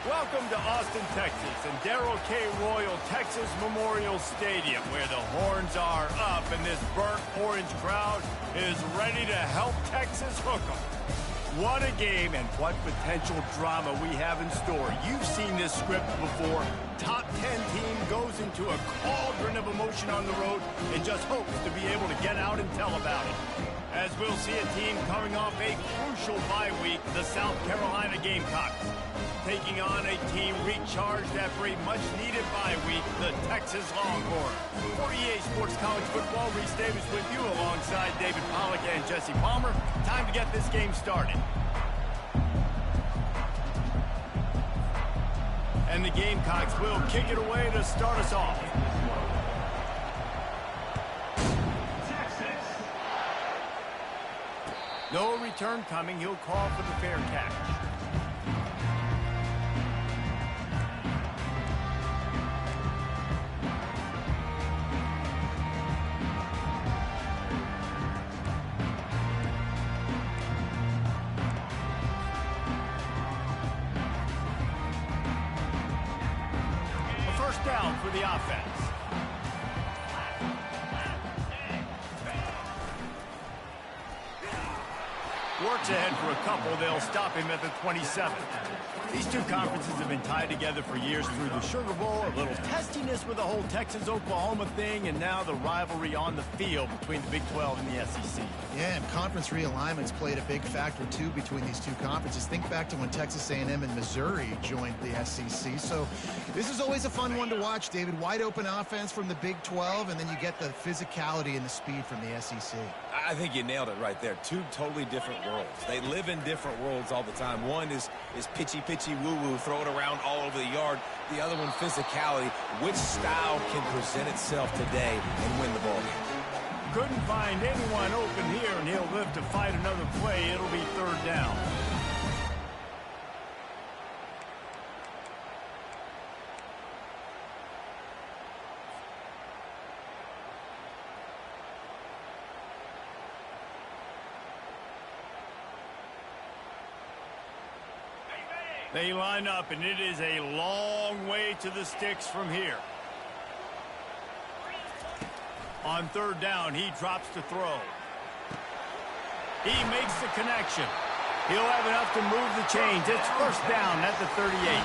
Welcome to Austin, Texas, and Darrell K. Royal Texas Memorial Stadium, where the horns are up and this burnt orange crowd is ready to help Texas hook 'em. What a game and what potential drama we have in store. You've seen this script before. Top 10 team goes into a cauldron of emotion on the road and just hopes to be able to get out and tell about it. As we'll see a team coming off a crucial bye week, the South Carolina Gamecocks, taking on a team recharged after a much-needed bye week, the Texas Longhorns. For EA Sports College Football, Reese Davis with you alongside David Pollack and Jesse Palmer. Time to get this game started. And the Gamecocks will kick it away to start us off. No return coming. He'll call for the fair catch. First down for the offense. Works ahead for a couple. They'll stop him at the 27. These two conferences have been tied together for years through the Sugar Bowl, a little testiness with the whole Texas-Oklahoma thing, and now the rivalry on the field between the Big 12 and the SEC. Yeah, and conference realignments played a big factor, too, between these two conferences. Think back to when Texas A&M and Missouri joined the SEC. So this is always a fun one to watch, David. Wide open offense from the Big 12, and then you get the physicality and the speed from the SEC. I think you nailed it right there. Two totally different worlds. They live in different worlds all the time. One is pitchy, woo-woo, throw it around all over the yard. The other one, physicality. Which style can present itself today and win the ball game? Couldn't find anyone open here, and he'll live to fight another play. It'll be third down. They line up, and it is a long way to the sticks from here. On third down, he drops to throw. He makes the connection. He'll have enough to move the chains. It's first down at the 38.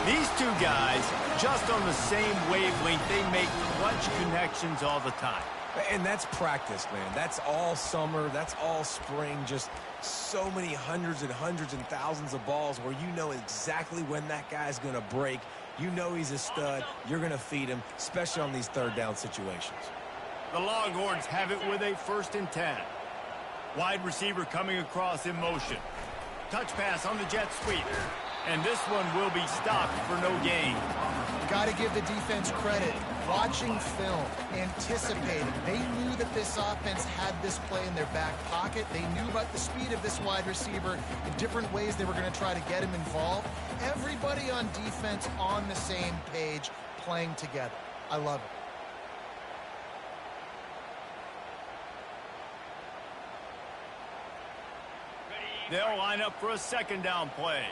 These two guys, just on the same wavelength, they make clutch connections all the time. And that's practice, man. That's all summer. That's all spring. Just so many hundreds and thousands of balls where you know exactly when that guy's going to break. You know he's a stud. You're going to feed him, especially on these third down situations. The Longhorns have it with a 1st and 10. Wide receiver coming across in motion. Touch pass on the jet sweep. And this one will be stopped for no gain. Got to give the defense credit. Watching film, anticipating. They knew that this offense had this play in their back pocket. They knew about the speed of this wide receiver, the different ways they were going to try to get him involved. Everybody on defense on the same page, playing together. I love it. They'll line up for a second down play.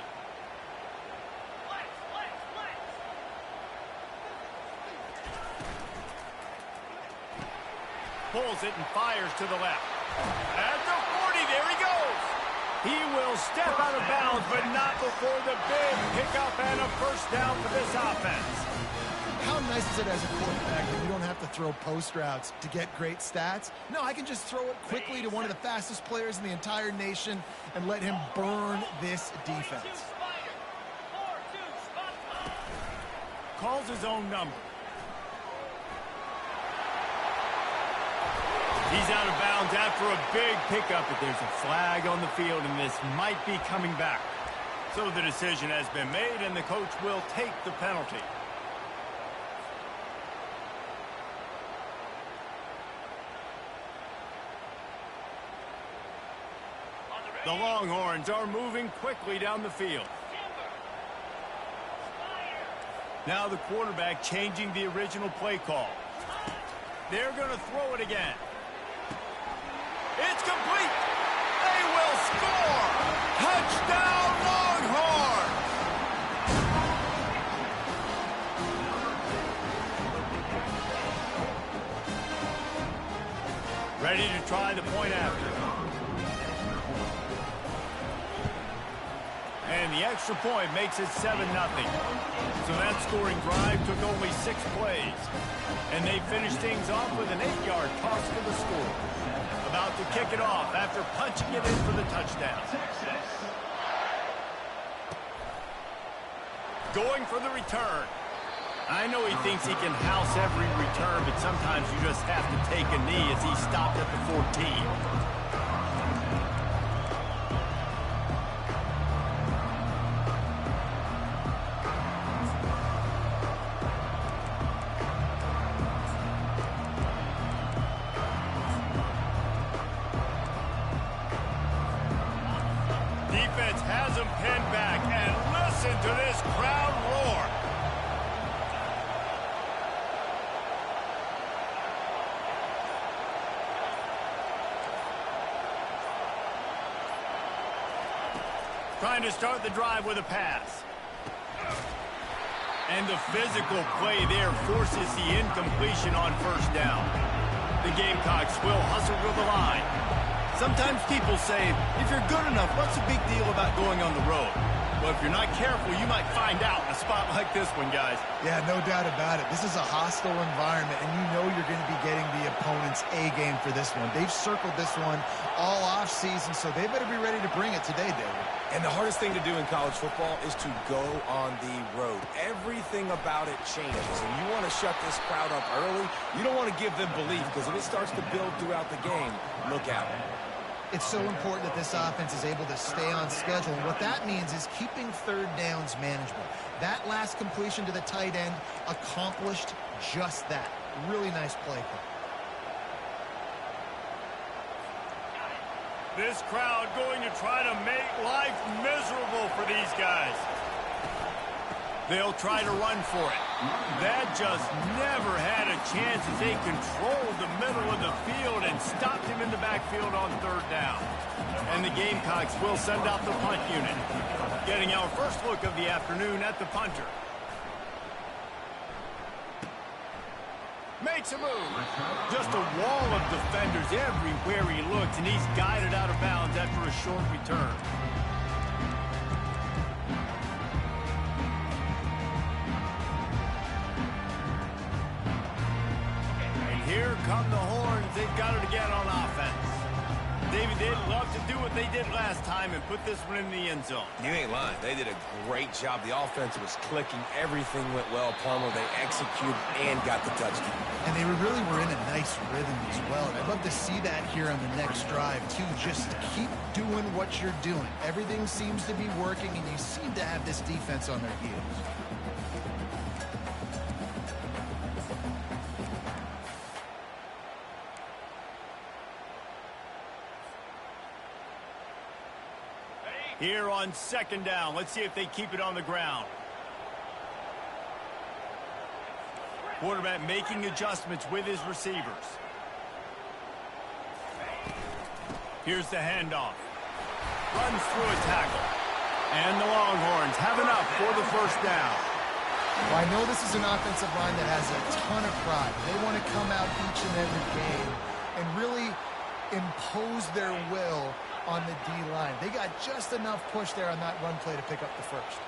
Pulls it and fires to the left. At the 40, there he goes. He will step out of bounds, but not before the big pickup and a first down for this offense. How nice is it as a quarterback that you don't have to throw post routes to get great stats? No, I can just throw it quickly to one of the fastest players in the entire nation and let him burn this defense. Calls his own number. He's out of bounds after a big pickup, but there's a flag on the field, and this might be coming back. So the decision has been made, and the coach will take the penalty. The Longhorns are moving quickly down the field. Now the quarterback changing the original play call. They're going to throw it again. It's complete. They will score. Touchdown, Longhorns. Ready to try the point after. And the extra point makes it 7-0. So that scoring drive took only 6 plays. And they finished things off with an 8-yard toss for the score. About to kick it off after punching it in for the touchdown. Going for the return. I know he thinks he can house every return, but sometimes you just have to take a knee as he stopped at the 14. Defense has him pinned back, and listen to this crowd roar. Trying to start the drive with a pass. And the physical play there forces the incompletion on first down. The Gamecocks will hustle to the line. Sometimes people say, if you're good enough, what's the big deal about going on the road? Well, if you're not careful, you might find out in a spot like this one, guys. Yeah, no doubt about it. This is a hostile environment, and you know you're going to be getting the opponent's A game for this one. They've circled this one all offseason, so they better be ready to bring it today, David. And the hardest thing to do in college football is to go on the road. Everything about it changes, and you want to shut this crowd up early. You don't want to give them belief, because if it starts to build throughout the game, look out. It's so important that this offense is able to stay on schedule. And what that means is keeping third downs manageable. That last completion to the tight end accomplished just that. Really nice play call. This crowd going to try to make life miserable for these guys. They'll try to run for it. That just never had a chance as they controlled the middle of the field and stopped him in the backfield on third down. And the Gamecocks will send out the punt unit. Getting our first look of the afternoon at the punter. Makes a move. Just a wall of defenders everywhere he looks, and he's guided out of bounds after a short return. Here come the Horns. They've got it again on offense. David, they'd love to do what they did last time and put this one in the end zone. You ain't lying. They did a great job. The offense was clicking. Everything went well. Palmer, they executed and got the touchdown. And they really were in a nice rhythm as well. And I'd love to see that here on the next drive, too. Just keep doing what you're doing. Everything seems to be working, and you seem to have this defense on their heels. Here on second down. Let's see if they keep it on the ground. Quarterback making adjustments with his receivers. Here's the handoff. Runs through a tackle. And the Longhorns have enough for the first down. Well, I know this is an offensive line that has a ton of pride. They want to come out each and every game and really impose their will on the D-line. They got just enough push there on that run play to pick up the first.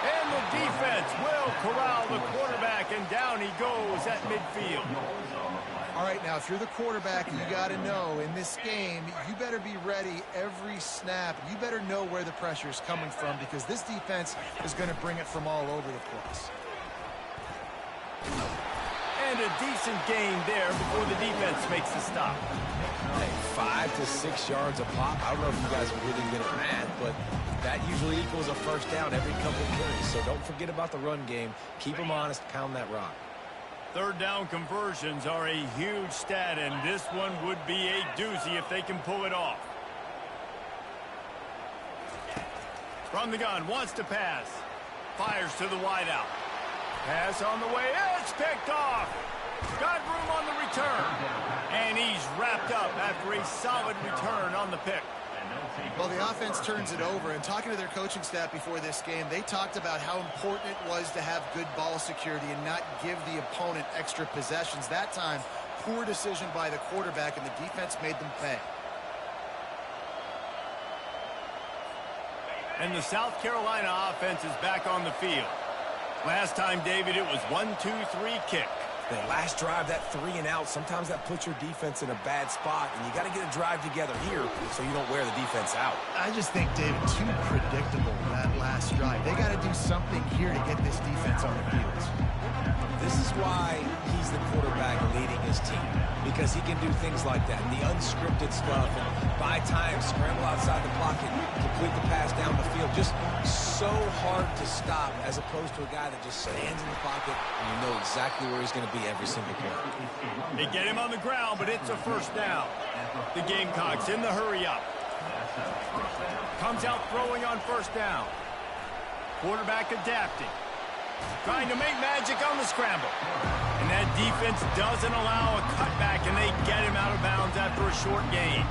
And the defense will corral the quarterback, and down he goes at midfield. All right, now, if you're the quarterback, you got to know, in this game, you better be ready every snap. You better know where the pressure is coming from, because this defense is going to bring it from all over the place. And a decent gain there before the defense makes the stop. Hey, 5 to 6 yards a pop. I don't know if you guys are really good at math, but that usually equals a first down every couple of carries. So don't forget about the run game. Keep them honest. Pound that rock. Third down conversions are a huge stat, and this one would be a doozy if they can pull it off. From the gun, wants to pass. Fires to the wideout. Pass on the way. It's picked off. Got room on the return. And he's wrapped up after a solid return on the pick. Well, the offense turns it over, and talking to their coaching staff before this game, they talked about how important it was to have good ball security and not give the opponent extra possessions. That time, poor decision by the quarterback, and the defense made them pay. And the South Carolina offense is back on the field. Last time, David, it was 1-2-3 kick. That last drive, that 3 and out, sometimes that puts your defense in a bad spot, and you got to get a drive together here so you don't wear the defense out. I just think, David, too predictable that last drive. They got to do something here to get this defense on the field. This is why he's the quarterback leading his team, because he can do things like that, the unscripted stuff, and buy time, scramble outside the pocket, complete the pass down the field. Just so hard to stop as opposed to a guy that just stands in the pocket and you know exactly where he's going to be every single play. They get him on the ground, but it's a first down. The Gamecocks in the hurry up. Comes out throwing on first down. Quarterback adapting. Trying to make magic on the scramble. And that defense doesn't allow a cutback, and they get him out of bounds after a short gain.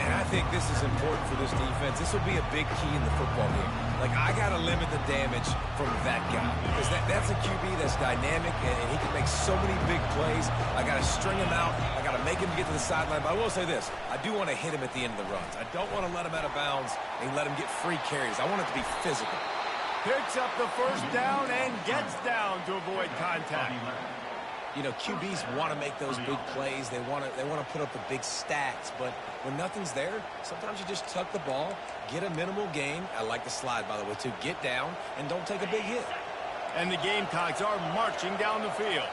And I think this is important for this defense. This will be a big key in the football game. Like, I got to limit the damage from that guy. Because that's a QB that's dynamic, and he can make so many big plays. I got to string him out. I got to make him get to the sideline. But I will say this. I do want to hit him at the end of the runs. I don't want to let him out of bounds and let him get free carries. I want it to be physical. Picks up the first down and gets down to avoid contact. You know, QBs want to make those big plays. They want to put up the big stats. But when nothing's there, sometimes you just tuck the ball, get a minimal gain. I like the slide, by the way, too. Get down and don't take a big hit. And the Gamecocks are marching down the field.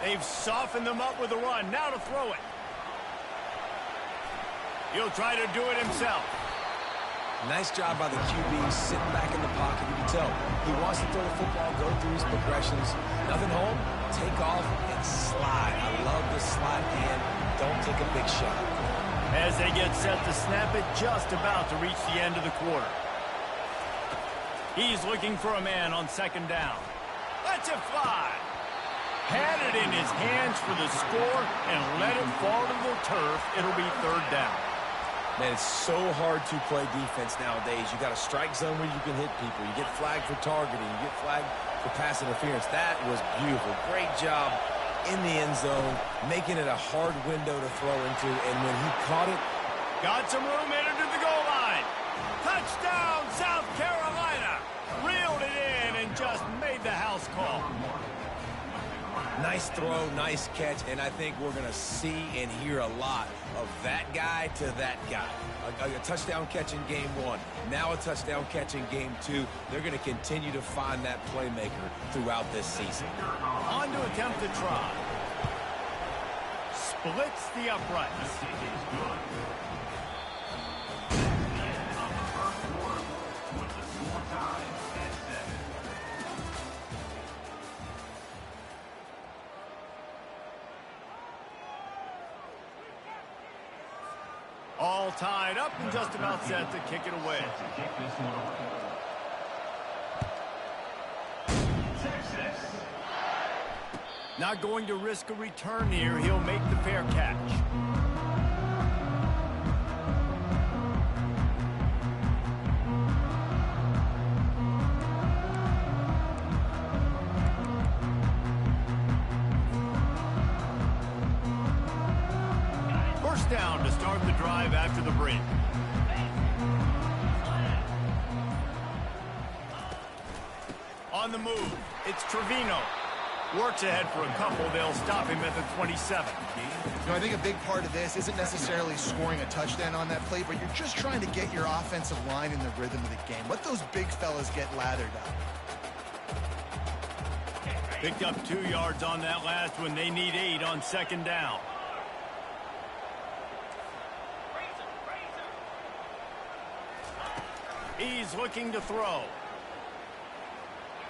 They've softened them up with a run. Now to throw it. He'll try to do it himself. Nice job by the QB sitting back in the pocket. You can tell he wants to throw the football, go through his progressions. Nothing home, take off and slide. I love this slide and don't take a big shot. As they get set to snap it, just about to reach the end of the quarter. He's looking for a man on second down. Lets it fly. Had it in his hands for the score and let it fall to the turf. It'll be third down. Man, it's so hard to play defense nowadays. You got a strike zone where you can hit people. You get flagged for targeting. You get flagged for pass interference. That was beautiful. Great job in the end zone, making it a hard window to throw into. And when he caught it, got some room, entered to the goal line. Touchdown, South Carolina. Reeled it in and just made the house call. Nice throw, nice catch, and I think we're going to see and hear a lot of that guy to that guy. A touchdown catch in game 1, now a touchdown catch in game 2. They're going to continue to find that playmaker throughout this season. On to attempt to try. Splits the uprights. All tied up and just about set to kick it away. Not going to risk a return here. He'll make the fair catch. First down to start the drive after the break. On the move, it's Trevino. Works ahead for a couple. They'll stop him at the 27. You know, I think a big part of this isn't necessarily scoring a touchdown on that play, but you're just trying to get your offensive line in the rhythm of the game. Let those big fellas get lathered up. Picked up 2 yards on that last one. They need 8 on second down. He's looking to throw.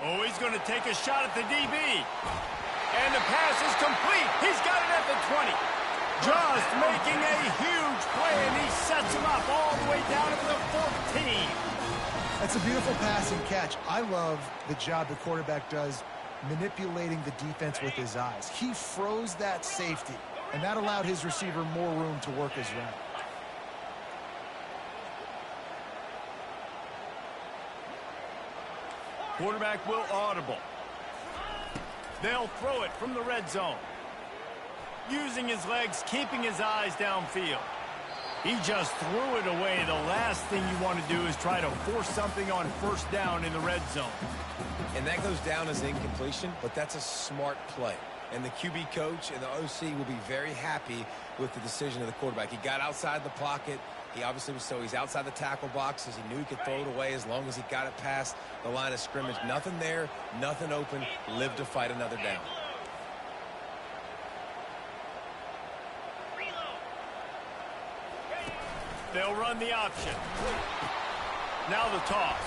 Oh, he's going to take a shot at the DB. And the pass is complete. He's got it at the 20. Just making a huge play, and he sets him up all the way down to the 14. That's a beautiful passing catch. I love the job the quarterback does manipulating the defense with his eyes. He froze that safety, and that allowed his receiver more room to work his route. Quarterback will audible. They'll throw it from the red zone. Using his legs, keeping his eyes downfield. He just threw it away. The last thing you want to do is try to force something on first down in the red zone. And that goes down as incompletion, but that's a smart play. And the QB coach and the OC will be very happy with the decision of the quarterback. He got outside the pocket. He obviously was, so he's outside the tackle boxes. He knew he could throw it away as long as he got it past the line of scrimmage. Nothing there, nothing open. Live to fight another down. They'll run the option. Now the toss.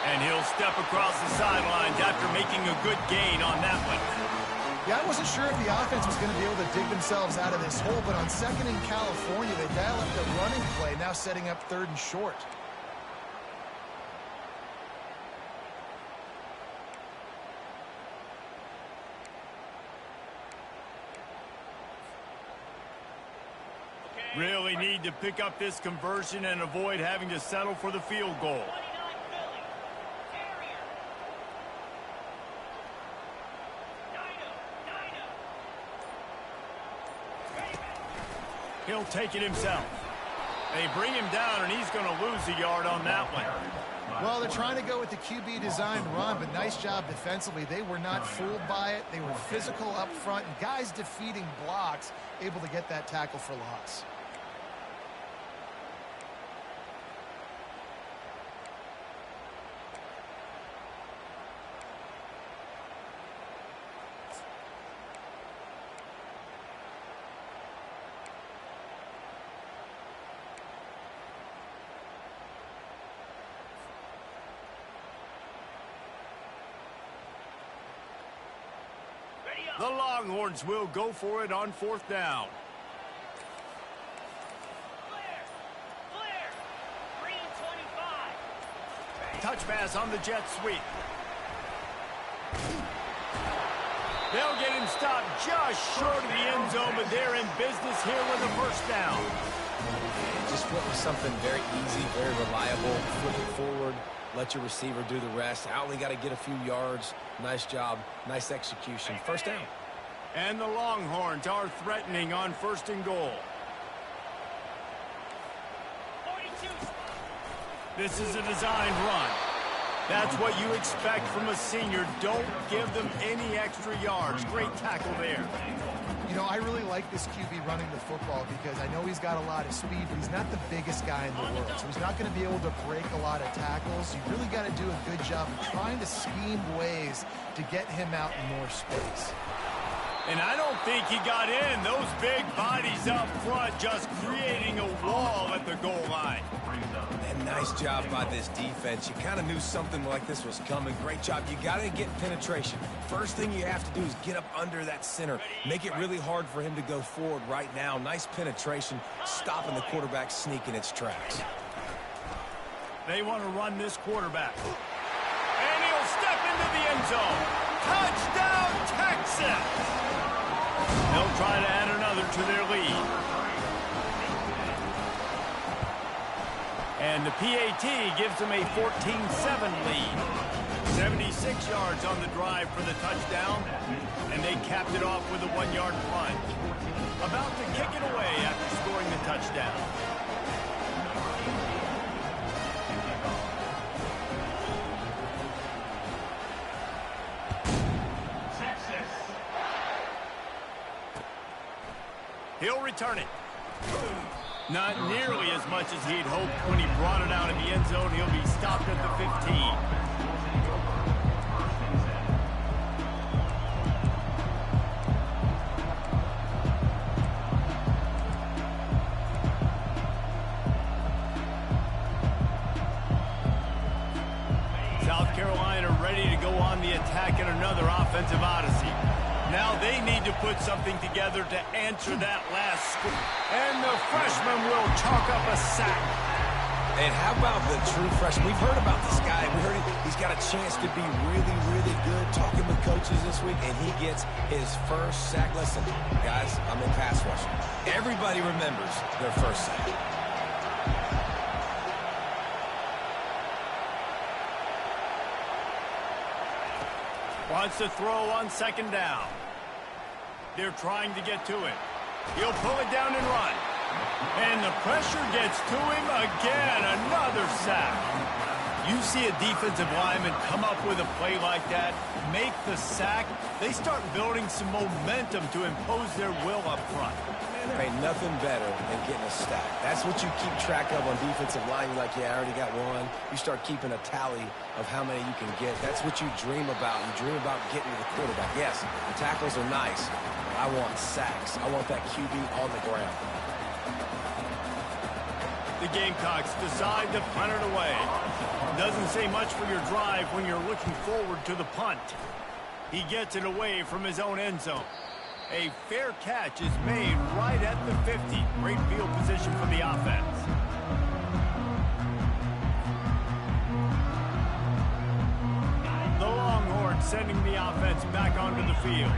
And he'll step across the sidelines after making a good gain on that one. Yeah, I wasn't sure if the offense was going to be able to dig themselves out of this hole, but on second in California, they dial up the running play, now setting up third and short. Really need to pick up this conversion and avoid having to settle for the field goal. He'll take it himself. They bring him down, and he's going to lose a yard on that one. Well, they're trying to go with the QB designed run, but nice job defensively. They were not fooled by it. They were physical up front, and guys defeating blocks, able to get that tackle for loss. The Longhorns will go for it on fourth down. Green 25. Touch pass on the jet sweep. They'll get him stopped just short of the end zone, but they're in business here with a first down. Just went with something very easy, very reliable. Flip it forward, let your receiver do the rest. I only got to get a few yards. Nice job, nice execution. First down. And the Longhorns are threatening on first and goal. 42. This is a designed run. That's what you expect from a senior. Don't give them any extra yards. Great tackle there. You know, I really like this QB running the football because I know he's got a lot of speed, but he's not the biggest guy in the world. So he's not going to be able to break a lot of tackles. You really got to do a good job of trying to scheme ways to get him out in more space. And I don't think he got in. Those big bodies up front just creating a wall at the goal line. And nice job by this defense. You kind of knew something like this was coming. Great job. You got to get penetration. First thing you have to do is get up under that center. Make it really hard for him to go forward right now. Nice penetration, stopping the quarterback sneak in its tracks. They want to run this quarterback. And he'll step into the end zone. Touchdown, Texas! They'll try to add another to their lead. And the PAT gives them a 14-7 lead. 76 yards on the drive for the touchdown, and they capped it off with a 1-yard plunge. About to kick it away after scoring the touchdown. He'll return it. Not nearly as much as he'd hoped when he brought it out in the end zone. He'll be stopped at the 15. South Carolina ready to go on the attack in another offensive odyssey. Now they need to put something together to answer that last score. And the freshman will chalk up a sack. And how about the true freshman? We've heard about this guy. We heard he's got a chance to be really, really good. Talking with coaches this week, and he gets his first sack. Listen, guys, I'm in pass rush. Everybody remembers their first sack. Wants to throw on second down. They're trying to get to it. He'll pull it down and run. And the pressure gets to him again. Another sack. You see a defensive lineman come up with a play like that, make the sack, they start building some momentum to impose their will up front. Man, there ain't nothing better than getting a stack. That's what you keep track of on defensive line. You're like, yeah, I already got one. You start keeping a tally of how many you can get. That's what you dream about. You dream about getting to the quarterback. Yes, the tackles are nice, but I want sacks. I want that QB on the ground. The Gamecocks decide to punt it away. Doesn't say much for your drive when you're looking forward to the punt. He gets it away from his own end zone. A fair catch is made right at the 50. Great field position for the offense. The Longhorns sending the offense back onto the field.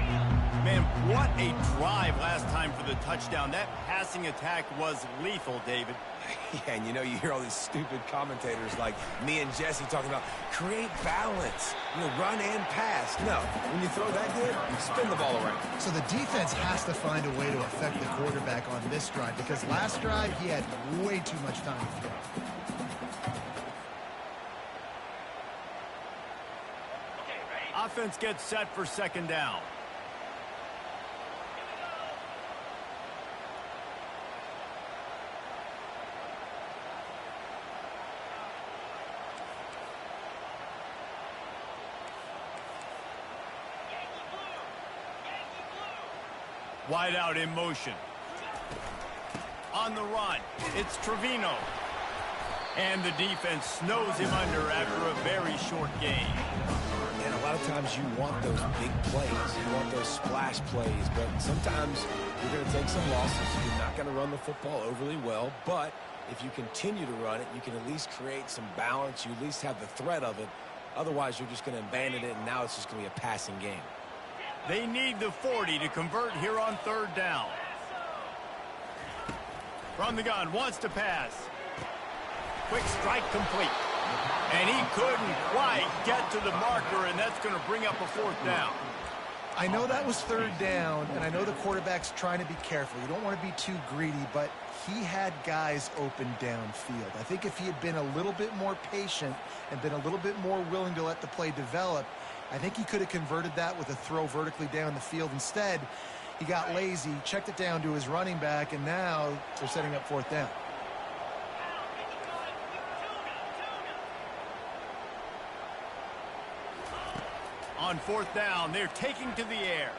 Man, what a drive last time for the touchdown. That passing attack was lethal, David. Yeah, and you hear all these stupid commentators like me and Jesse talking about create balance, run and pass. No, when you throw that good, you spin the ball around. So the defense has to find a way to affect the quarterback on this drive because last drive he had way too much time to throw. Offense gets set for second down. Wide out in motion. On the run, it's Trevino. And the defense snows him under after a very short gain. And a lot of times you want those big plays. You want those splash plays. But sometimes you're going to take some losses. You're not going to run the football overly well. But if you continue to run it, you can at least create some balance. You at least have the threat of it. Otherwise, you're just going to abandon it, and now it's just going to be a passing game. They need the 40 to convert here on third down. From the gun, wants to pass. Quick strike complete. And he couldn't quite get to the marker, and that's going to bring up a fourth down. I know that was third down, and I know the quarterback's trying to be careful. You don't want to be too greedy, but he had guys open downfield. I think if he had been a little bit more patient and been a little bit more willing to let the play develop, I think he could have converted that with a throw vertically down the field. Instead, he got lazy, checked it down to his running back, and now they're setting up fourth down. On fourth down, they're taking to the air.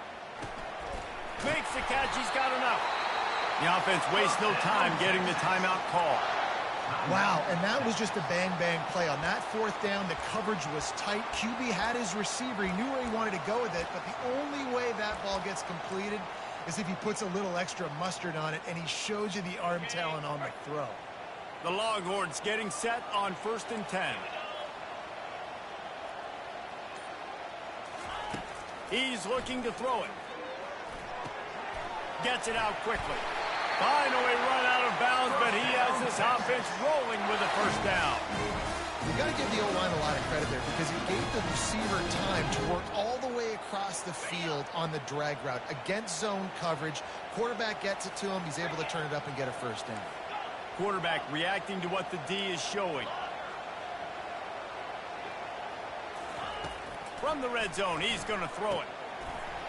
Makes the catch, he's got enough. The offense wastes no time getting the timeout call. Wow, and that was just a bang-bang play. On that fourth down, the coverage was tight. QB had his receiver. He knew where he wanted to go with it, but the only way that ball gets completed is if he puts a little extra mustard on it, and he shows you the arm talent on the throw. The Longhorns getting set on 1st and 10. He's looking to throw it. Gets it out quickly. Finally run out of bounds, but he has this offense rolling with a first down. You got to give the O-line a lot of credit there because he gave the receiver time to work all the way across the field on the drag route against zone coverage. Quarterback gets it to him. He's able to turn it up and get a first down. Quarterback reacting to what the D is showing. From the red zone, he's going to throw it.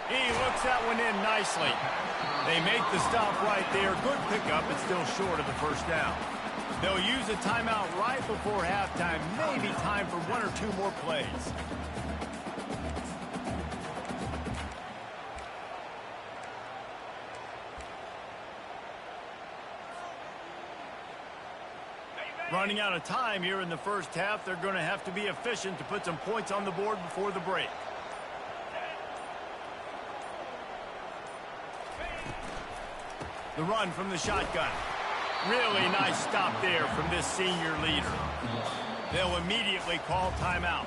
He looks that one in nicely. They make the stop right there. Good pickup, but still short of the first down. They'll use a timeout right before halftime. Maybe time for one or two more plays. Running out of time here in the first half. They're going to have to be efficient to put some points on the board before the break. The run from the shotgun. Really nice stop there from this senior leader. They'll immediately call timeout.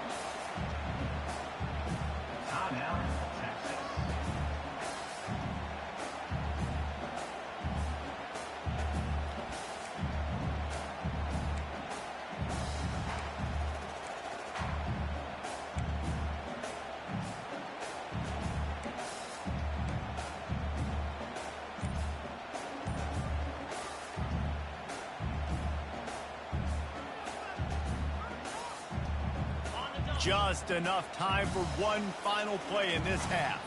Just enough time for one final play in this half.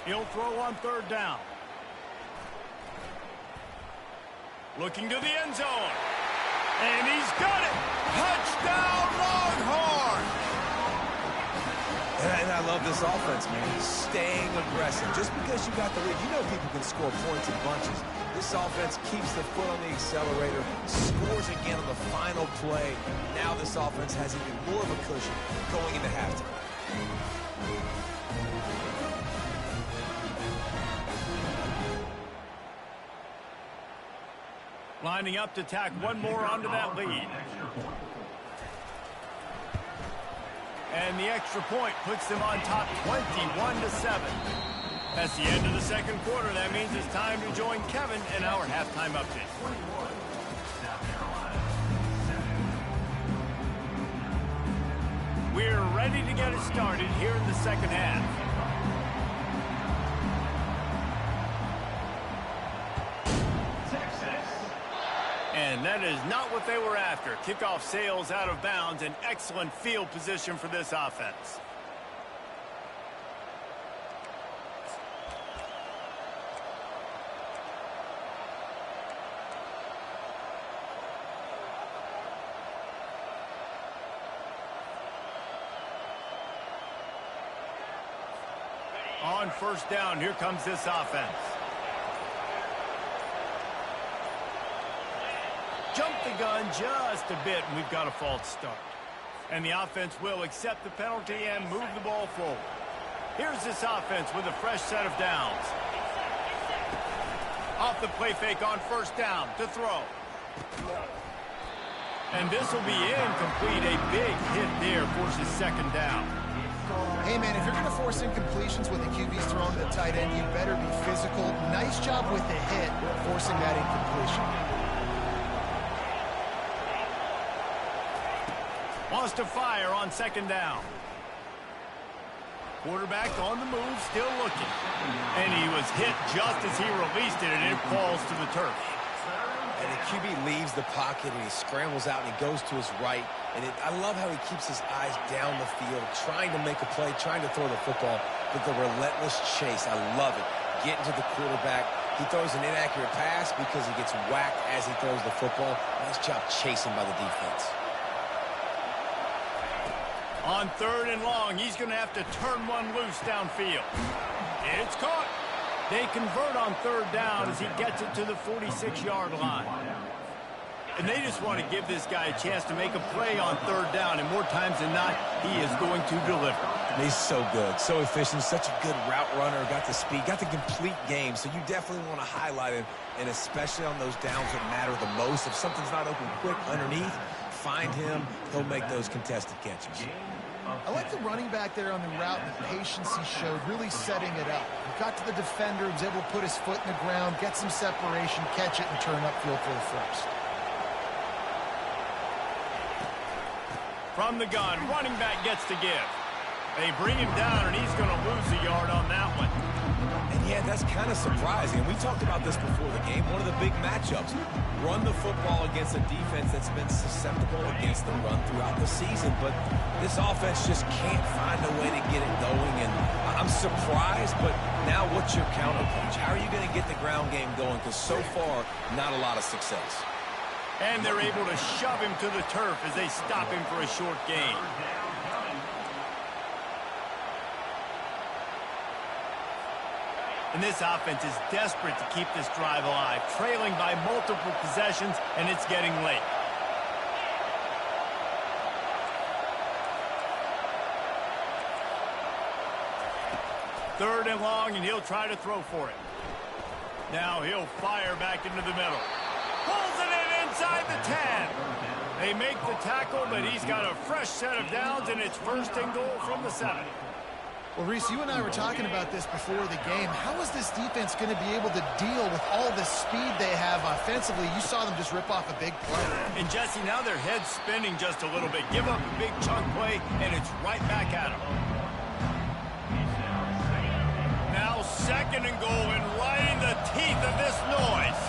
He'll throw on third down. Looking to the end zone. And he's got it. Touchdown, Longhorn! And I love this offense, man. Staying aggressive. Just because you got the lead, you know people can score points in bunches. This offense keeps the foot on the accelerator, scores again on the final play. Now this offense has even more of a cushion going into halftime. Lining up to tack one more onto that lead. And the extra point puts them on top 21-7. That's the end of the second quarter. That means it's time to join Kevin in our halftime update. We're ready to get it started here in the second half. And that is not what they were after. Kickoff sails out of bounds. An excellent field position for this offense. On first down, here comes this offense. Jump the gun just a bit, and we've got a false start. And the offense will accept the penalty and move the ball forward. Here's this offense with a fresh set of downs. Off the play fake on first down to throw. And this will be incomplete. A big hit there forces second down. Hey, man, if you're going to force incompletions when the QB's thrown to the tight end, you better be physical. Nice job with the hit, forcing that incompletion. Wants to fire on second down. Quarterback on the move, still looking. And he was hit just as he released it, and it falls to the turf. And the QB leaves the pocket, and he scrambles out, and he goes to his right. And I love how he keeps his eyes down the field, trying to make a play, trying to throw the football, but the relentless chase. I love it. Getting to the quarterback. He throws an inaccurate pass because he gets whacked as he throws the football. Nice job chasing by the defense. On third and long, he's going to have to turn one loose downfield. It's caught. They convert on third down as he gets it to the 46-yard line. And they just want to give this guy a chance to make a play on third down, and more times than not, he is going to deliver. He's so good, so efficient, such a good route runner, got the speed, got the complete game, so you definitely want to highlight him, and especially on those downs that matter the most. If something's not open quick underneath, find him, he'll make those contested catches. I like the running back there on the route and the patience he showed, really setting it up. He got to the defender, was able to put his foot in the ground, get some separation, catch it, and turn upfield for the first. From the gun, running back gets to give. They bring him down, and he's going to lose a yard on that one. And yeah, that's kind of surprising. We talked about this before the game. One of the big matchups. Run the football against a defense that's been susceptible against the run throughout the season. But this offense just can't find a way to get it going. And I'm surprised, but now what's your counterpunch? How are you going to get the ground game going? Because so far, not a lot of success. And they're able to shove him to the turf as they stop him for a short gain. And this offense is desperate to keep this drive alive, trailing by multiple possessions, and it's getting late. Third and long, and he'll try to throw for it. Now he'll fire back into the middle. Pulls it in inside the 10. They make the tackle, but he's got a fresh set of downs, and it's first and goal from the 7. Well, Reese, you and I were talking about this before the game. How is this defense going to be able to deal with all the speed they have offensively? You saw them just rip off a big play. And, Jesse, now their head's spinning just a little bit. Give up a big chunk play, and it's right back at them. Now second and goal, and right in the teeth of this noise.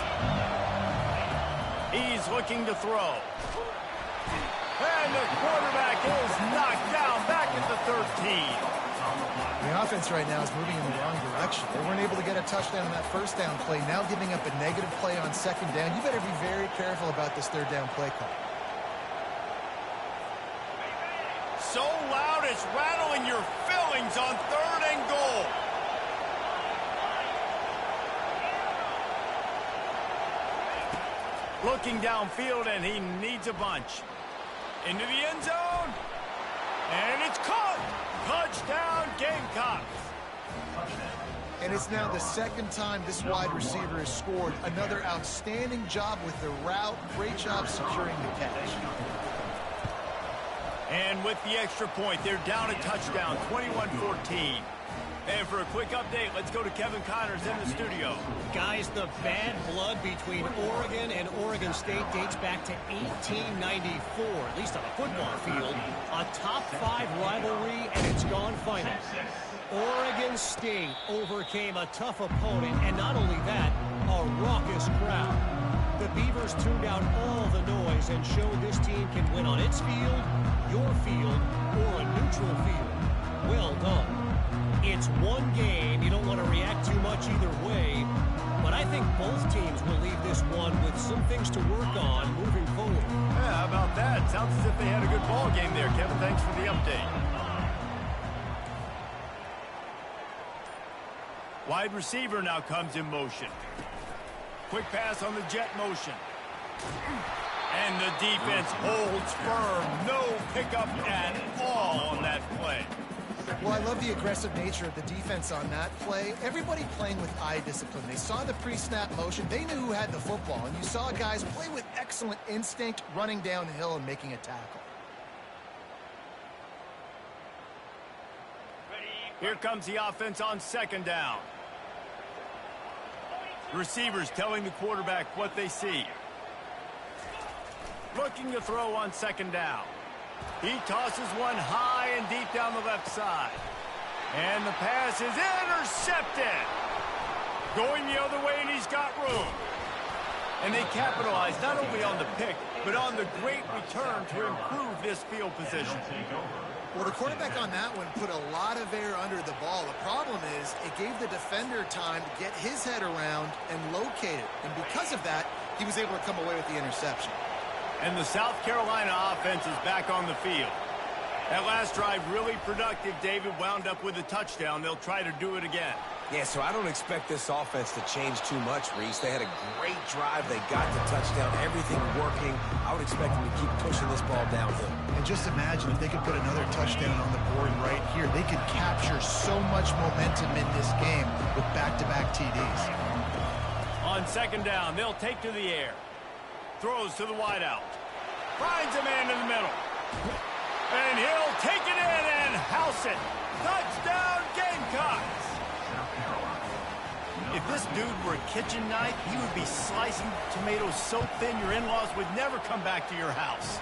He's looking to throw. And the quarterback is knocked down back at the 13. The offense right now is moving in the wrong direction. They weren't able to get a touchdown on that first down play, now giving up a negative play on second down. You better be very careful about this third down play call. So loud it's rattling your fillings on third and goal. Looking downfield, and he needs a bunch. Into the end zone. And it's caught. Touchdown, Gamecocks. And it's now the second time this wide receiver has scored. Another outstanding job with the route. Great job securing the catch. And with the extra point, they're down a touchdown, 21-14. And for a quick update, let's go to Kevin Connors in the studio. Guys, the bad blood between Oregon and Oregon State dates back to 1894, at least on a football field. A top-5 rivalry, and it's gone final. Oregon State overcame a tough opponent, and not only that, a raucous crowd. The Beavers tuned out all the noise and showed this team can win on its field, your field, or a neutral field. Well done. It's one game. You don't want to react too much either way. But I think both teams will leave this one with some things to work on moving forward. Yeah, how about that? Sounds as if they had a good ball game there, Kevin. Thanks for the update. Wide receiver now comes in motion. Quick pass on the jet motion. And the defense holds firm. No pickup at all on that play. Well, I love the aggressive nature of the defense on that play. Everybody playing with eye discipline. They saw the pre-snap motion. They knew who had the football. And you saw guys play with excellent instinct, running down the hill and making a tackle. Here comes the offense on second down. Receivers telling the quarterback what they see. Looking to throw on second down. He tosses one high and deep down the left side. And the pass is intercepted. Going the other way, and he's got room. And they capitalize not only on the pick, but on the great return to improve this field position. Well, the quarterback on that one put a lot of air under the ball. The problem is it gave the defender time to get his head around and locate it. And because of that, he was able to come away with the interception. And the South Carolina offense is back on the field. That last drive really productive. David wound up with a touchdown. They'll try to do it again. Yeah, so I don't expect this offense to change too much, Reese. They had a great drive. They got the touchdown. Everything working. I would expect them to keep pushing this ball downhill. And just imagine if they could put another touchdown on the board right here. They could capture so much momentum in this game with back-to-back TDs. On second down, they'll take to the air. Throws to the wideout. Finds a man in the middle. And he'll take it in and house it. Touchdown, Gamecocks. If this dude were a kitchen knife, he would be slicing tomatoes so thin your in-laws would never come back to your house.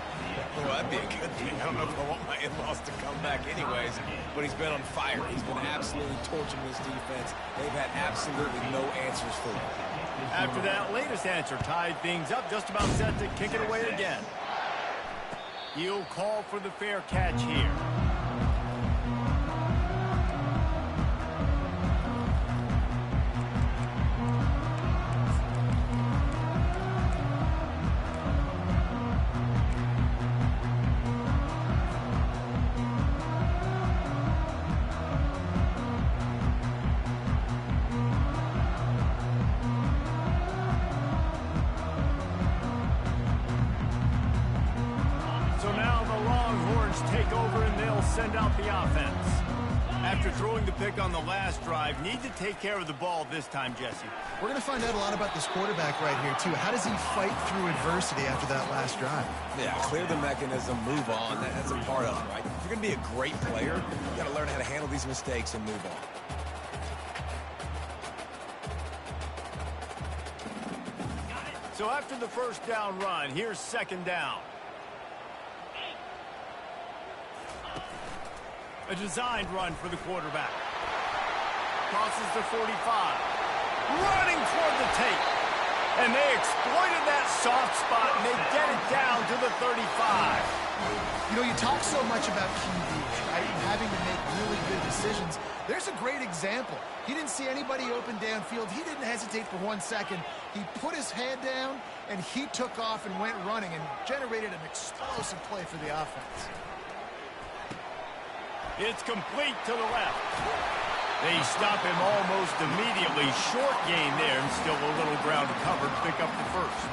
Well, that'd be a good thing. I don't know if I want my in-laws to come back anyways, but he's been on fire. He's been absolutely torching this defense. They've had absolutely no answers for him. After that latest answer tied things up, just about set to kick it away again. He'll call for the fair catch here. Take over, and they'll send out the offense. After throwing the pick on the last drive, need to take care of the ball this time, Jesse. We're going to find out a lot about this quarterback right here, too. How does he fight through adversity after that last drive? Yeah, clear the mechanism, move on. That's a part of it, right? If you're going to be a great player, you got to learn how to handle these mistakes and move on. So after the first down run, here's second down. A designed run for the quarterback. Crosses the 45. Running toward the tape. And they exploited that soft spot, and they get it down to the 35. You know, you talk so much about QBs, right? And having to make really good decisions. There's a great example. He didn't see anybody open downfield. He didn't hesitate for 1 second. He put his head down, and he took off and went running and generated an explosive play for the offense. It's complete to the left. They stop him almost immediately. Short gain there, and still a little ground covered. Pick up the first.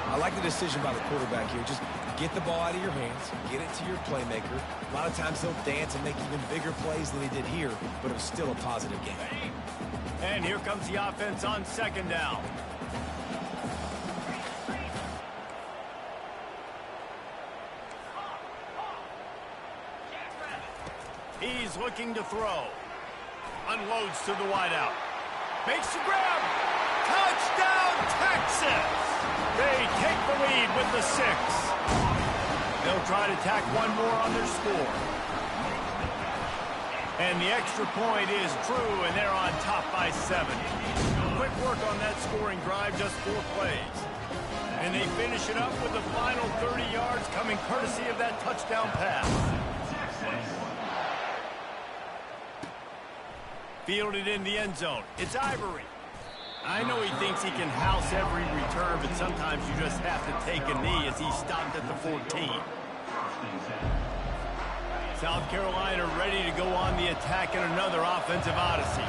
I like the decision by the quarterback here. Just get the ball out of your hands, get it to your playmaker. A lot of times he'll dance and make even bigger plays than he did here, but it was still a positive game. And here comes the offense on second down. He's looking to throw. Unloads to the wideout. Makes the grab. Touchdown, Texas! They take the lead with the 6. They'll try to tack one more on their score. And the extra point is true, and they're on top by 7. Quick work on that scoring drive, just 4 plays. And they finish it up with the final 30 yards coming courtesy of that touchdown pass. Fielded in the end zone. It's Ivory. I know he thinks he can house every return, but sometimes you just have to take a knee as he stopped at the 14. South Carolina ready to go on the attack in another offensive odyssey.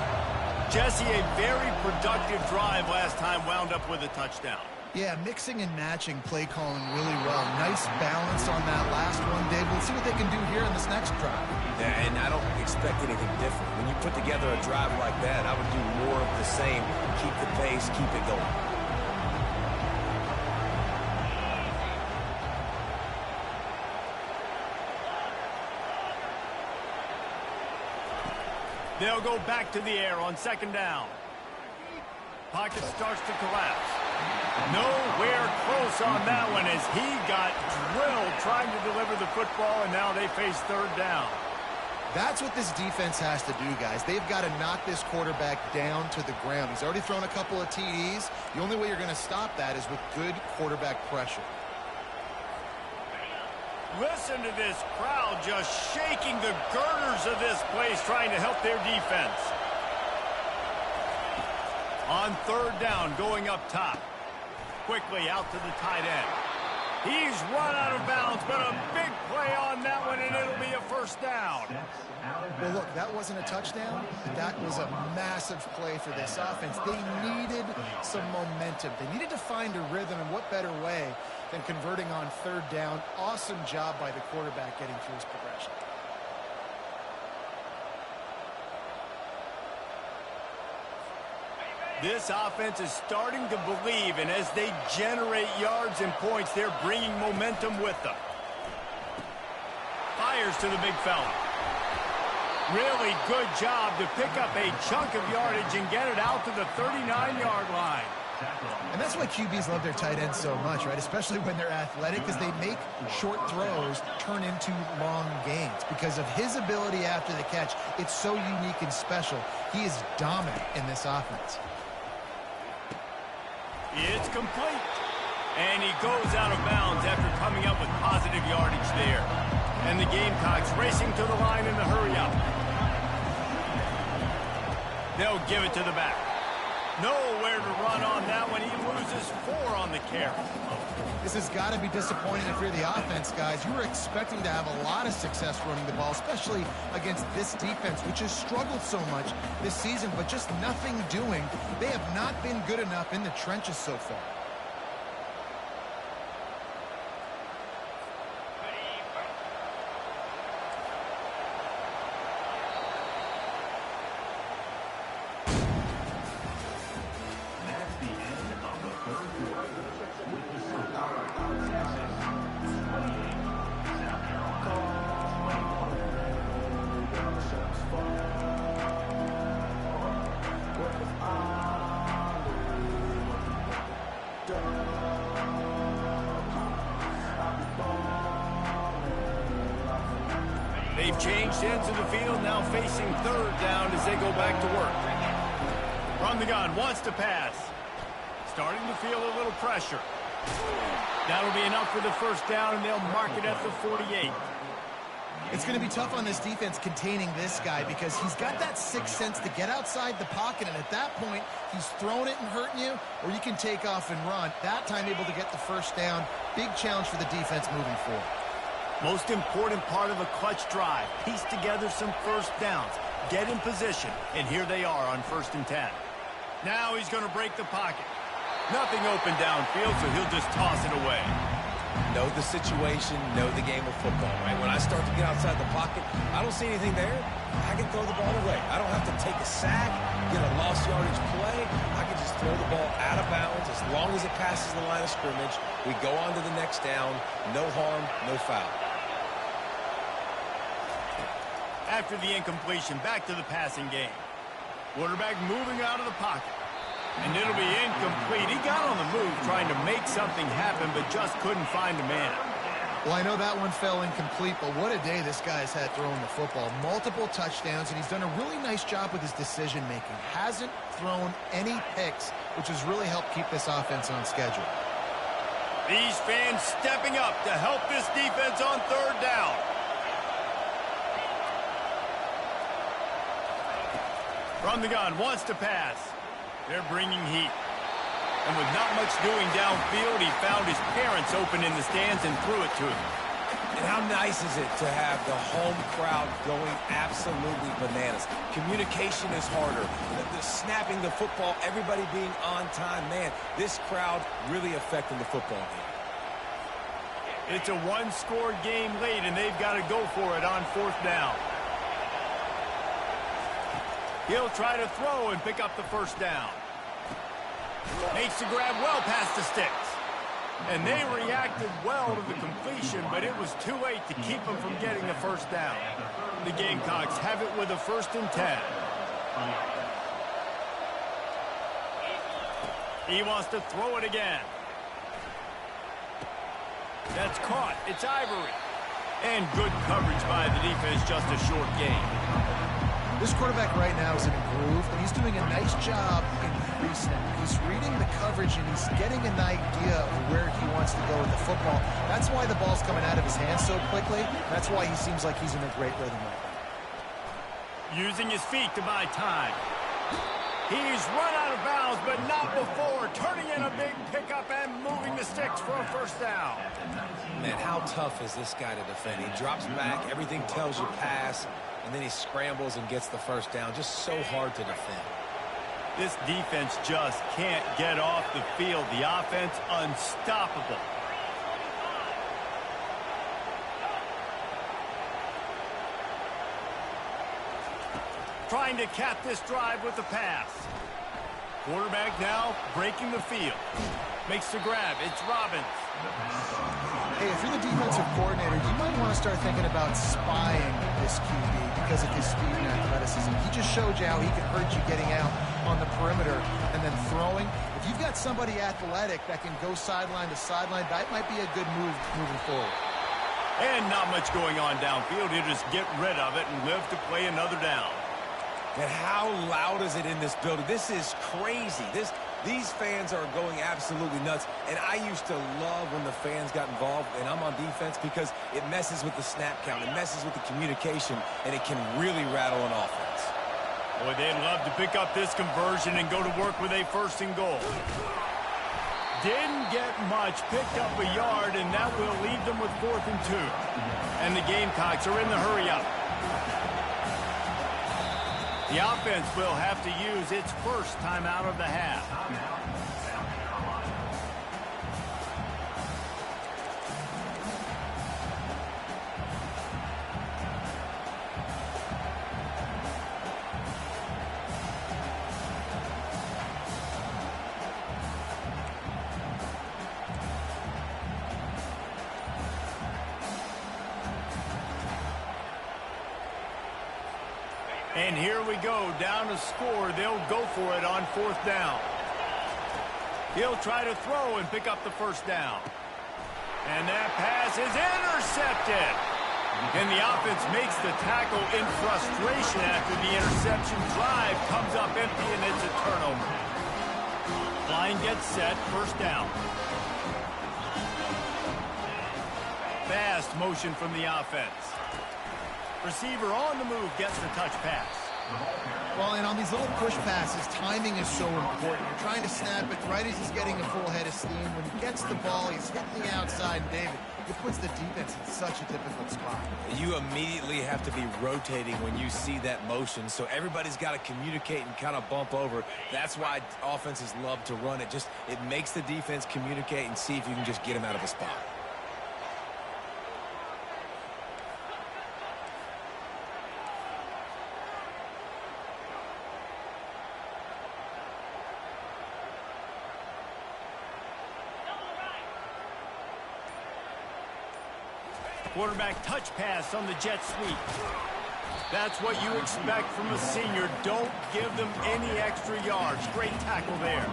Jesse, a very productive drive last time, wound up with a touchdown. Yeah, mixing and matching play calling really well. Nice balance on that last one, Dave. We'll see what they can do here in this next drive. Yeah, and I don't expect anything different. When you put together a drive like that, I would do more of the same. Keep the pace, keep it going. They'll go back to the air on second down. Pocket starts to collapse. Nowhere close on that one as he got drilled trying to deliver the football, and now they face third down. That's what this defense has to do, guys. They've got to knock this quarterback down to the ground. He's already thrown a couple of TDs. The only way you're going to stop that is with good quarterback pressure. Listen to this crowd just shaking the girders of this place, trying to help their defense. On third down, going up top. Quickly out to the tight end. He's run out of bounds, but a big play on that one, and it'll be a first down. Well, look, that wasn't a touchdown. That was a massive play for this offense. They needed some momentum. They needed to find a rhythm, and what better way than converting on third down. Awesome job by the quarterback getting through his progression. This offense is starting to believe, and as they generate yards and points, they're bringing momentum with them. Fires to the big fella. Really good job to pick up a chunk of yardage and get it out to the 39-yard line. And that's why QBs love their tight ends so much, right? Especially when they're athletic, because they make short throws turn into long gains. Because of his ability after the catch, it's so unique and special. He is dominant in this offense. It's complete. And he goes out of bounds after coming up with positive yardage there. And the Gamecocks racing to the line in the hurry-up. They'll give it to the back. Nowhere to run on that one. He loses 4 on the carry. This has got to be disappointing if you're the offense, guys. You were expecting to have a lot of success running the ball, especially against this defense, which has struggled so much this season, but just nothing doing. They have not been good enough in the trenches so far. They've changed ends of the field, now facing third down as they go back to work. From the gun, wants to pass. Starting to feel a little pressure. That'll be enough for the first down, and they'll mark it at the 48. It's going to be tough on this defense containing this guy because he's got that sixth sense to get outside the pocket, and at that point, he's throwing it and hurting you, or you can take off and run. That time able to get the first down. Big challenge for the defense moving forward. Most important part of a clutch drive. Piece together some first downs. Get in position, and here they are on 1st and 10. Now he's going to break the pocket. Nothing open downfield, so he'll just toss it away. Know the situation, know the game of football, right? When I start to get outside the pocket, I don't see anything there. I can throw the ball away. I don't have to take a sack, get a lost yardage play. I can just throw the ball out of bounds as long as it passes the line of scrimmage. We go on to the next down. No harm, no foul. After the incompletion, back to the passing game. Quarterback moving out of the pocket. And it'll be incomplete. He got on the move trying to make something happen, but just couldn't find a man. Well, I know that one fell incomplete, but what a day this guy's had throwing the football. Multiple touchdowns, and he's done a really nice job with his decision-making. Hasn't thrown any picks, which has really helped keep this offense on schedule. These fans stepping up to help this defense on third down. From the gun, wants to pass. They're bringing heat. And with not much doing downfield, he found his parents open in the stands and threw it to him. And how nice is it to have the home crowd going absolutely bananas? Communication is harder. The snapping the football, everybody being on time. Man, this crowd really affecting the football game. It's a one-score game late, and they've got to go for it on 4th down. He'll try to throw and pick up the first down. Makes the grab well past the sticks. And they reacted well to the completion, but it was too late to keep them from getting the first down. The Gamecocks have it with a 1st and 10. He wants to throw it again. That's caught. It's Ivory. And good coverage by the defense, just a short gain. This quarterback right now is in a groove, and he's doing a nice job increasing it. He's reading the coverage, and he's getting an idea of where he wants to go with the football. That's why the ball's coming out of his hands so quickly. That's why he seems like he's in a great rhythm right now. Using his feet to buy time. He's run out of bounds, but not before. Turning in a big pickup and moving the sticks for a first down. Man, how tough is this guy to defend? He drops back, everything tells you pass, and then he scrambles and gets the first down. Just so hard to defend. This defense just can't get off the field. The offense unstoppable. Trying to cap this drive with the pass. Quarterback now breaking the field. Makes the grab. It's Robbins. Hey, if you're the defensive coordinator, you might want to start thinking about spying this QB because of his speed and athleticism. He just showed you how he can hurt you getting out on the perimeter and then throwing. If you've got somebody athletic that can go sideline to sideline, that might be a good move moving forward. And not much going on downfield. He'll just get rid of it and live to play another down. And how loud is it in this building? This is crazy. These fans are going absolutely nuts. And I used to love when the fans got involved, and I'm on defense, because it messes with the snap count. It messes with the communication, and it can really rattle an offense. Boy, they'd love to pick up this conversion and go to work with a 1st and goal. Didn't get much, picked up a yard, and that will leave them with 4th and 2. And the Gamecocks are in the hurry-up. The offense will have to use its first timeout of the half. And here we go, down to score. They'll go for it on 4th down. He'll try to throw and pick up the first down. And that pass is intercepted. And the offense makes the tackle in frustration after the interception. Drive comes up empty, and it's a turnover. Line gets set, first down. Fast motion from the offense. Receiver on the move gets the touch pass. Well, and on these little push passes, timing is so important. You're trying to snap it right as he's getting a full head of steam. When he gets the ball, he's hitting the outside, and David, it puts the defense in such a difficult spot. You immediately have to be rotating when you see that motion, so everybody's got to communicate and kind of bump over. That's why offenses love to run it. It makes the defense communicate and see if you can just get him out of a spot. Quarterback touch pass on the jet sweep. That's what you expect from a senior. Don't give them any extra yards. Great tackle there.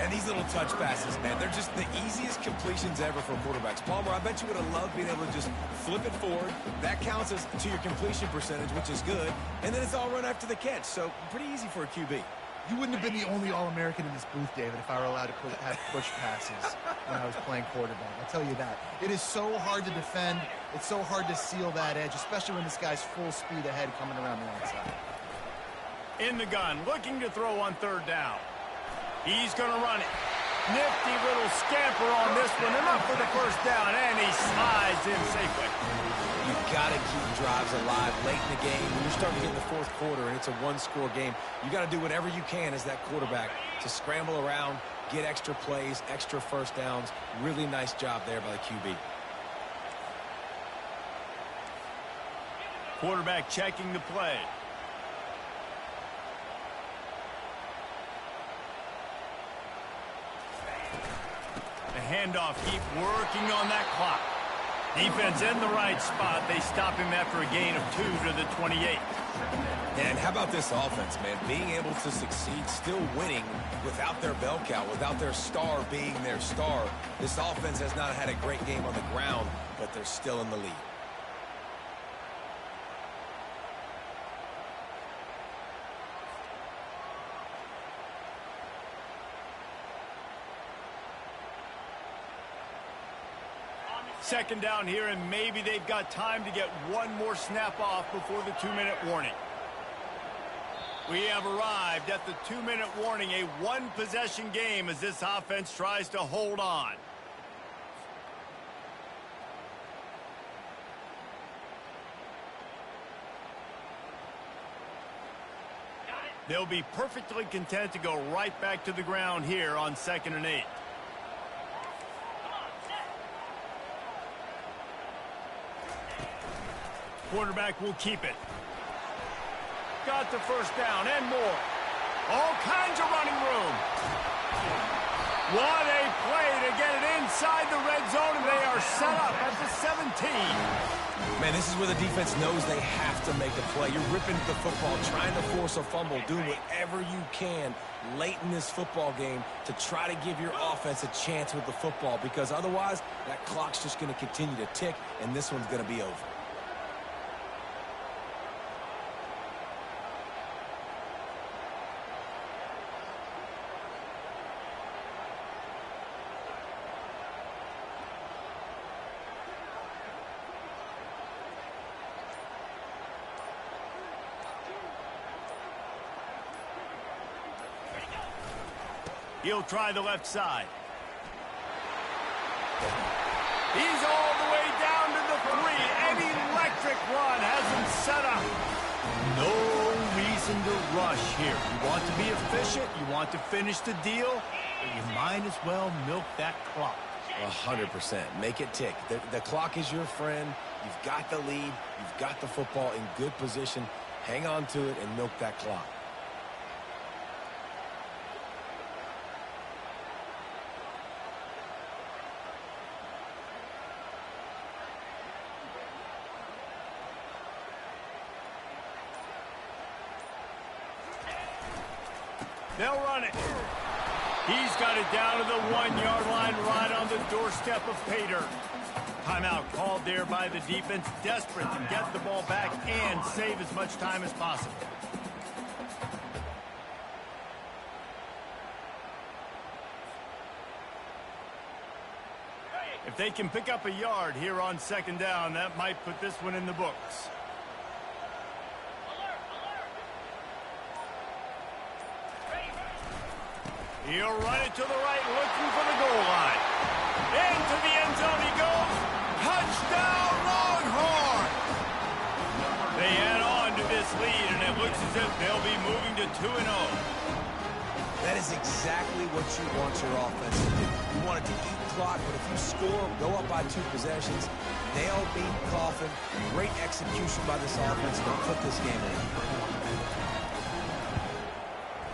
And these little touch passes, man, they're just the easiest completions ever for quarterbacks. Palmer, I bet you would have loved being able to just flip it forward. That counts as to your completion percentage, which is good. And then it's all run after the catch. So pretty easy for a QB. You wouldn't have been the only All-American in this booth, David, if I were allowed to have push passes when I was playing quarterback. I'll tell you that. It is so hard to defend. It's so hard to seal that edge, especially when this guy's full speed ahead coming around the outside. In the gun, looking to throw on 3rd down. He's going to run it. Nifty little scamper on this one. Enough for the first down, and he slides in safely. You've got to keep drives alive late in the game. When you're starting to get in the 4th quarter and it's a one-score game, you got to do whatever you can as that quarterback to scramble around, get extra plays, extra first downs. Really nice job there by the QB. Quarterback checking the play. The handoff, keep working on that clock. Defense in the right spot. They stop him after a gain of 2 to the 28. And how about this offense, man? Being able to succeed, still winning without their bell cow, without their star being their star. This offense has not had a great game on the ground, but they're still in the lead. Second down here, and maybe they've got time to get one more snap off before the 2-minute warning. We have arrived at the 2-minute warning, a one-possession game as this offense tries to hold on. They'll be perfectly content to go right back to the ground here on 2nd and 8. Quarterback will keep it. Got the first down and more. All kinds of running room. What a play to get it inside the red zone, and they are set up at the 17. Man, this is where the defense knows they have to make a play. You're ripping the football, trying to force a fumble, doing whatever you can late in this football game to try to give your offense a chance with the football, because otherwise that clock's just going to continue to tick, and this one's going to be over. He'll try the left side. He's all the way down to the 3. An electric run has him set up. No reason to rush here. You want to be efficient. You want to finish the deal. But you might as well milk that clock. 100%. Make it tick. The clock is your friend. You've got the lead. You've got the football in good position. Hang on to it and milk that clock. They'll run it. He's got it down to the 1-yard line right on the doorstep of Pater. Timeout called there by the defense, desperate to get the ball back and save as much time as possible. If they can pick up a yard here on second down, that might put this one in the books. He'll run it to the right, looking for the goal line. Into the end zone he goes. Touchdown, Longhorn! They add on to this lead, and it looks as if they'll be moving to 2-0. That is exactly what you want your offense to do. You want it to eat clock, but if you score, go up by 2 possessions, nail, beat, coffin. Great execution by this offense to put this game in.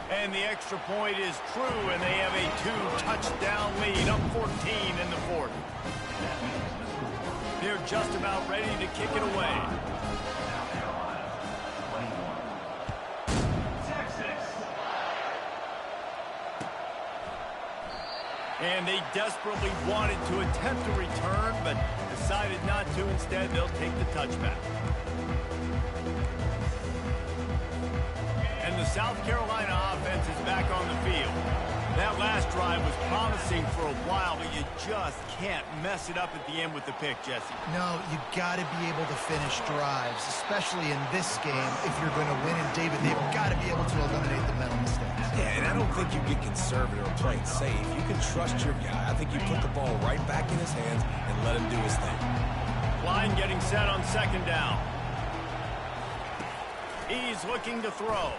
And the extra point is true, and they have a 2-touchdown lead, up 14 in the fourth. They're just about ready to kick it away. And they desperately wanted to attempt a return, but decided not to. Instead, they'll take the touchback. And the South Carolina offense is back on the field. That last drive was promising for a while, but you just can't mess it up at the end with the pick, Jesse. No, you got to be able to finish drives, especially in this game. If you're going to win, and David, they've got to be able to eliminate the mental mistakes. Yeah, and I don't think you get conservative or play it safe. You can trust your guy. I think you put the ball right back in his hands and let him do his thing. Line getting set on second down. He's looking to throw.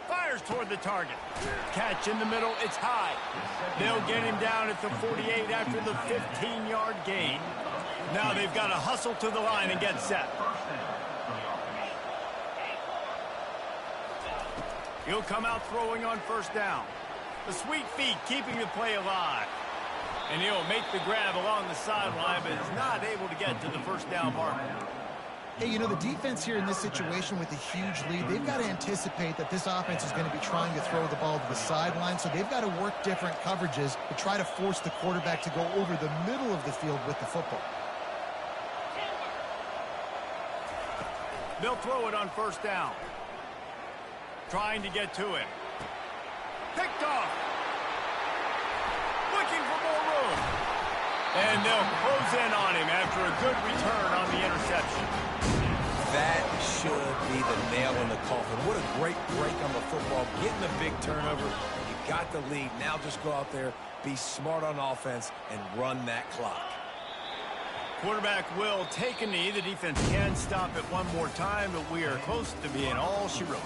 Fires toward the target. Catch in the middle. It's high. They'll get him down at the 48 after the 15-yard gain. Now they've got to hustle to the line and get set. He'll come out throwing on first down. The sweet feet keeping the play alive. And he'll make the grab along the sideline, but is not able to get to the first down marker. Hey, you know, the defense here in this situation with a huge lead, they've got to anticipate that this offense is going to be trying to throw the ball to the sideline, so they've got to work different coverages to try to force the quarterback to go over the middle of the field with the football. They'll throw it on first down. Trying to get to him. Picked off. Looking for more room. And they'll close in on him after a good return on the interception. That should be the nail in the coffin. What a great break on the football. Getting a big turnover. You got the lead. Now just go out there, be smart on offense, and run that clock. Quarterback will take a knee. The defense can stop it one more time, but we are close to being all she wrote.